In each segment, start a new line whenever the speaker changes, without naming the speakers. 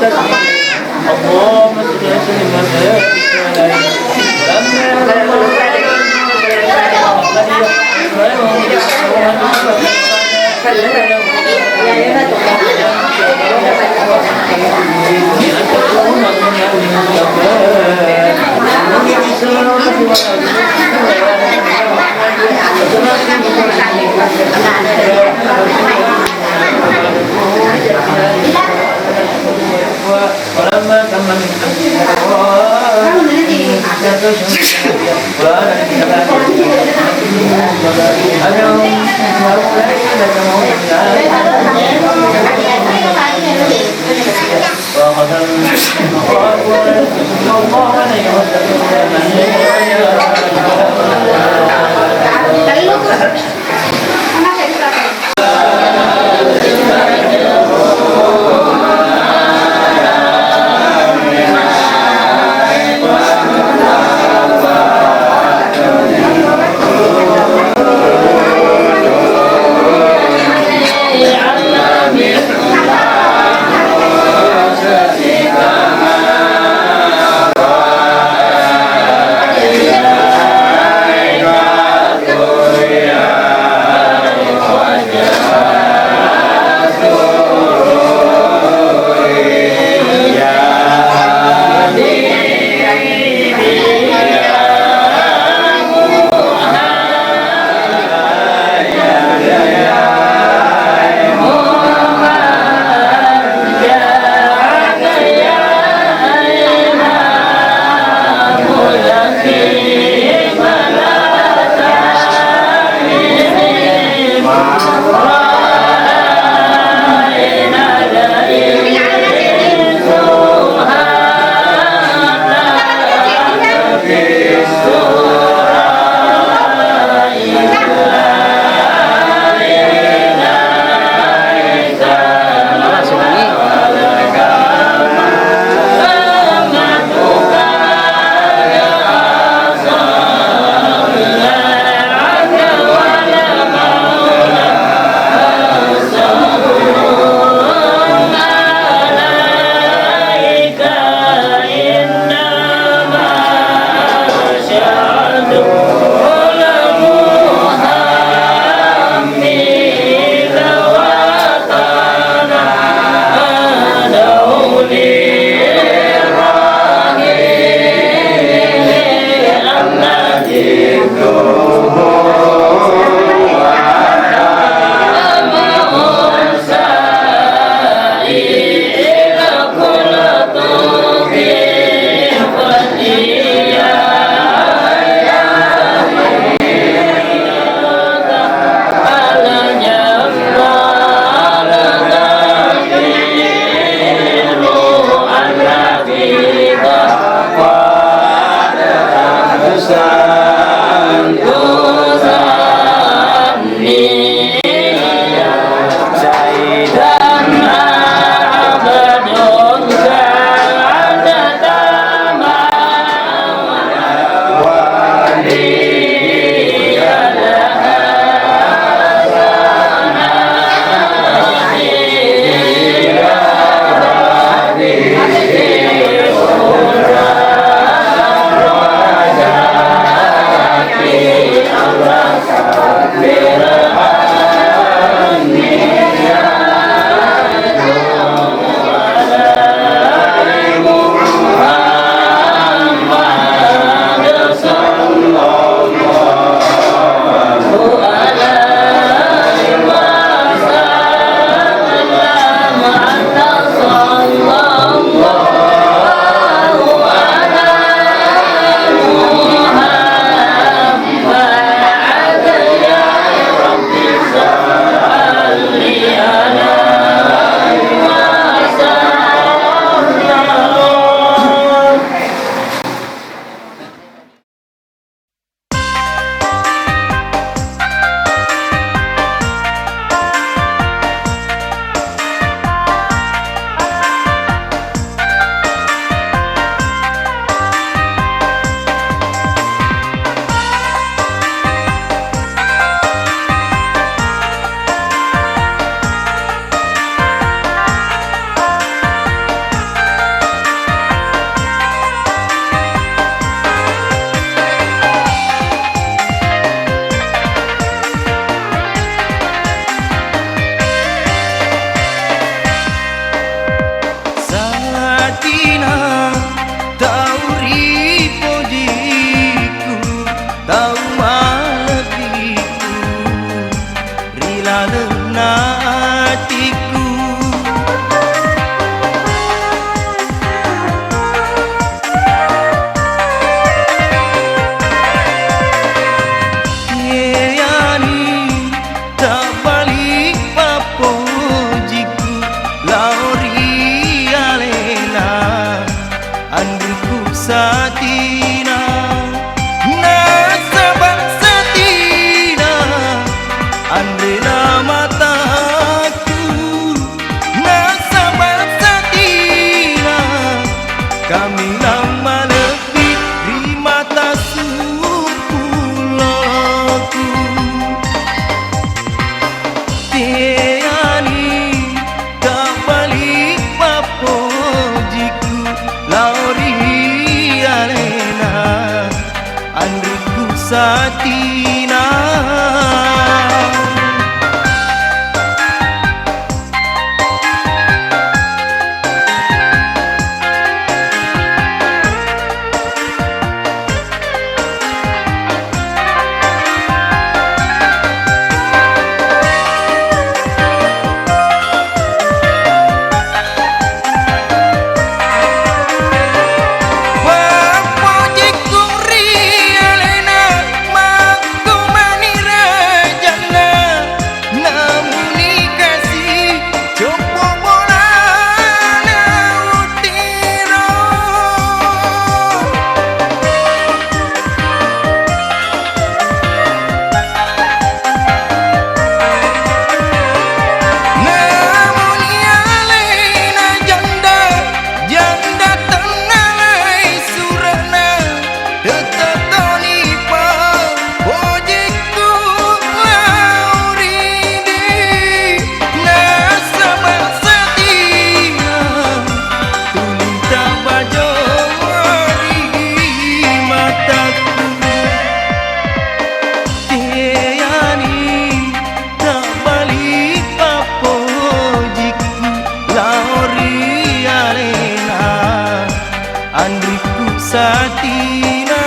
اللهم صل وسلم وبارك ولما تم من
lalena hatiku. Yani tak balik papojiku lauri alena andriku satina nasabak satina andrena mataku nasabak satina kami lama lebih di mata suku loku tiani tak balik papojiku lauri alena andriku satina. Andriku satina.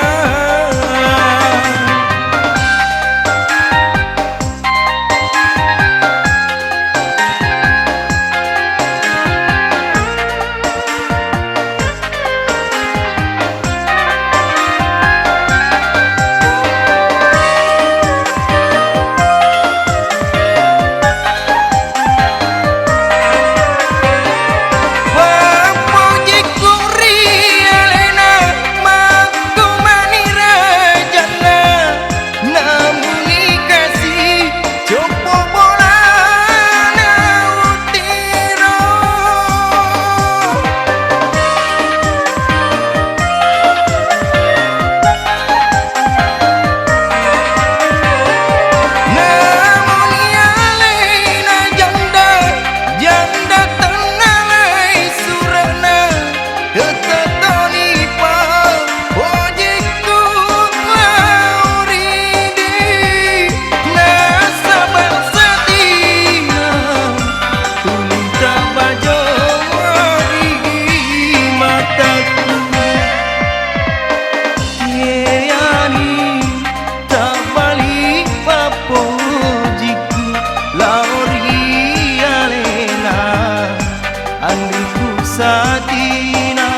Satina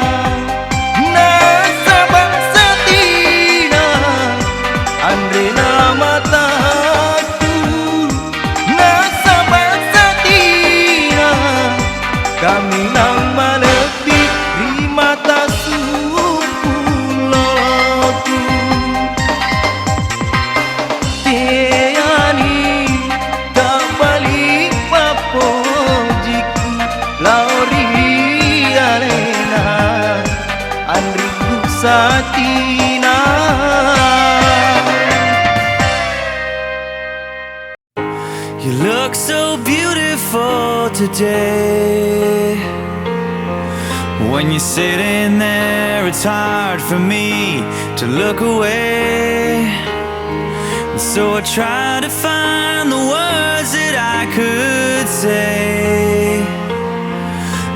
nasabak satina andrena mataku nasabak satina kami lama lebih di mata suku loku tiani tak balik papojiku lauri andriku satina. You look so beautiful today. When you're sitting there, it's hard for me to look away. So I try to find the words that I could say.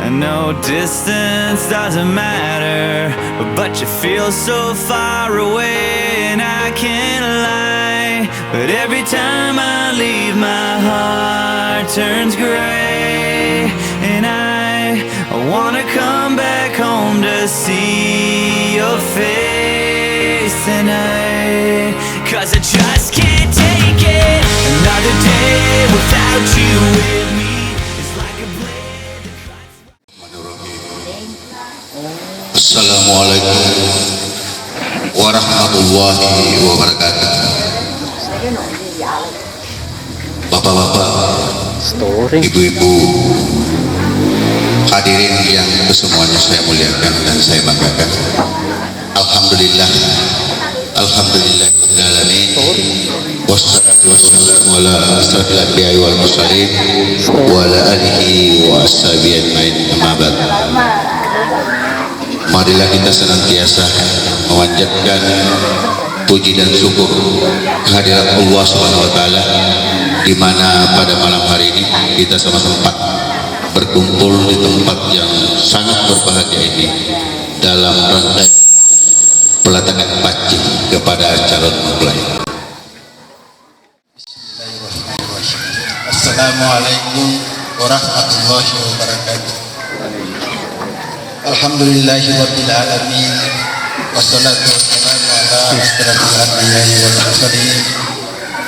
I know distance doesn't matter, but you feel so far away, and I can't lie. But every time I leave my heart see your face tonight, 'cause I just can't take it. Another day without you with me is like a blade that cuts.
Assalamualaikum warahmatullahi wabarakatuh. Bapak-bapak, ibu-ibu, hadirin yang kesemuanya saya muliakan dan saya banggakan. Alhamdulillah, alhamdulillahirabbil alamin. Wassalatu wassalamu ala asyrafil anbiya'i wal mursalin wa ala alihi wa ashabihi ajmain. Amma ba'd. Marilah kita senantiasa memanjatkan puji dan syukur kehadirat Allah Subhanahu wa taala, di mana pada malam hari ini kita sama-sama berkumpul di tempat yang sangat berbahagia ini dalam rangkaian peletakan pacing kepada calon mempelai.
Assalamualaikum warahmatullahi wabarakatuh. Alhamdulillahirabbil alamin. Wassalatu wassalamu ala asyrafil anbiya'i wal mursalin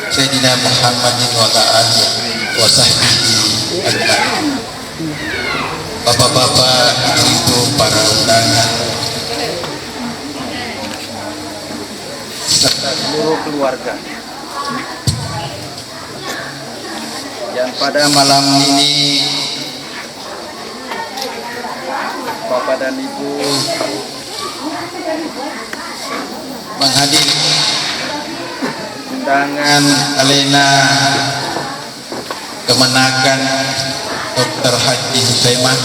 Sayyidina Muhammadin wa ala alihi wa sahbihi ajma'in. Bapak-bapak, ibu-ibu, para undangan serta seluruh keluarga yang pada malam ini Bapak dan Ibu menghadiri undangan Alena kemenakan Dr. Haji Husaimah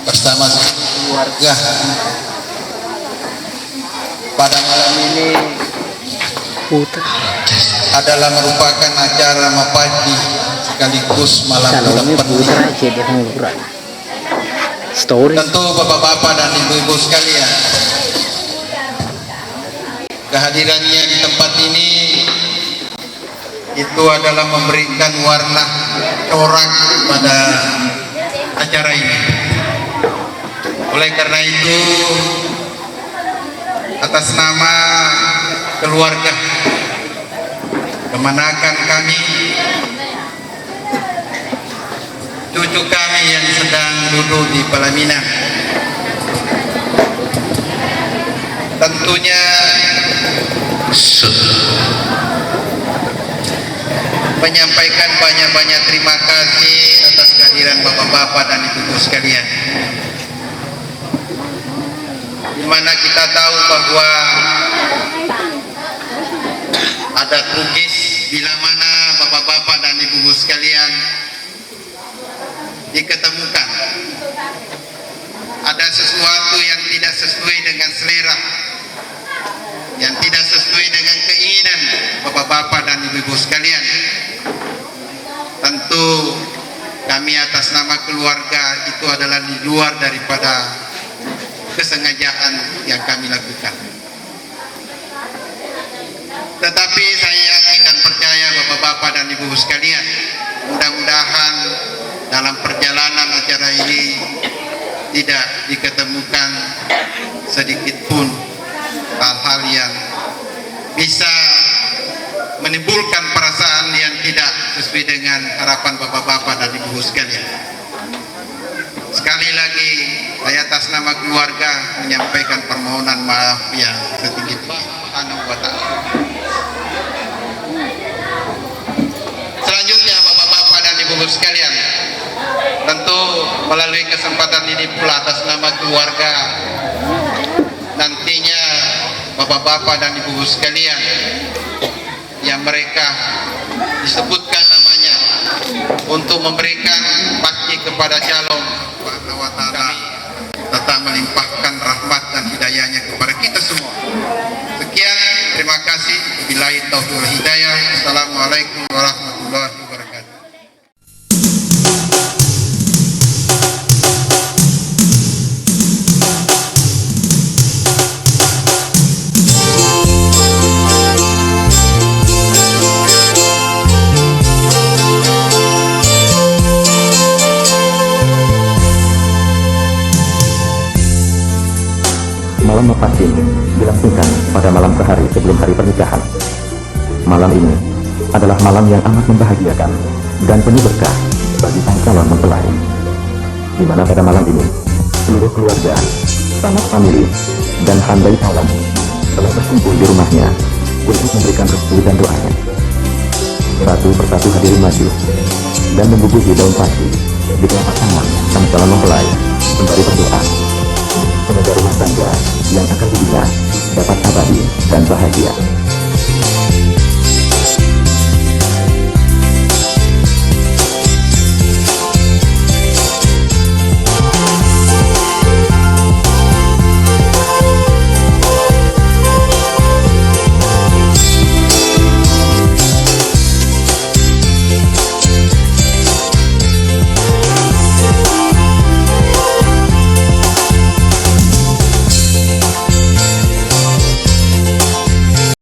bersama keluarga pada malam ini adalah merupakan acara mapati sekaligus malam kedepan. Tentu bapak-bapak dan ibu-ibu sekalian, kehadirannya di tempat ini itu adalah memberikan warna corak pada acara ini. Oleh karena itu, atas nama keluarga kemenakan kami, cucu kami yang sedang duduk di pelaminan, tentunya menyampaikan banyak-banyak terima kasih atas kehadiran bapak-bapak dan ibu-ibu sekalian, di mana kita tahu bahwa ada trugis bila mana bapak-bapak dan ibu-ibu sekalian diketemukan ada sesuatu yang tidak sesuai dengan selera, yang tidak sesuai dengan keinginan bapak-bapak dan ibu-ibu sekalian. Tentu kami atas nama keluarga itu adalah di luar daripada kesengajaan yang kami lakukan. Tetapi saya yakin dan percaya bapak-bapak dan ibu-ibu sekalian, mudah-mudahan dalam perjalanan acara ini tidak diketemukan sedikit pun hal-hal yang bisa menimbulkan perasaan yang tidak sesuai dengan harapan bapak-bapak dan ibu sekalian. Sekali lagi saya atas nama keluarga menyampaikan permohonan maaf yang setinggi-tingginya. Subhanahu wa ta'ala. Selanjutnya bapak-bapak dan ibu sekalian, tentu melalui kesempatan ini pula atas nama keluarga, nantinya bapak-bapak dan ibu sekalian yang mereka disebutkan namanya untuk memberikan bakti kepada calon Subhanahu wa ta'ala, tetap melimpahkan rahmat dan hidayahnya kepada kita semua. Sekian, terima kasih. Billahi taufiq wal hidayah. Assalamualaikum warahmatullahi wabarakatuh.
malam Mopassin dilangsungkan pada malam sehari sebelum hari pernikahan. Malam ini adalah malam yang amat membahagiakan dan penuh berkah bagi sang calon mempelai, di mana pada malam ini seluruh keluarga, sanak famili, dan handai talam telah berkumpul di rumahnya untuk memberikan restu dan doanya. Satu persatu hadirin maju dan membubuhi daun pasti di telapak tangan sang calon mempelai sembari berdoa semoga rumah tangga yang akan dibina dapat abadi dan bahagia.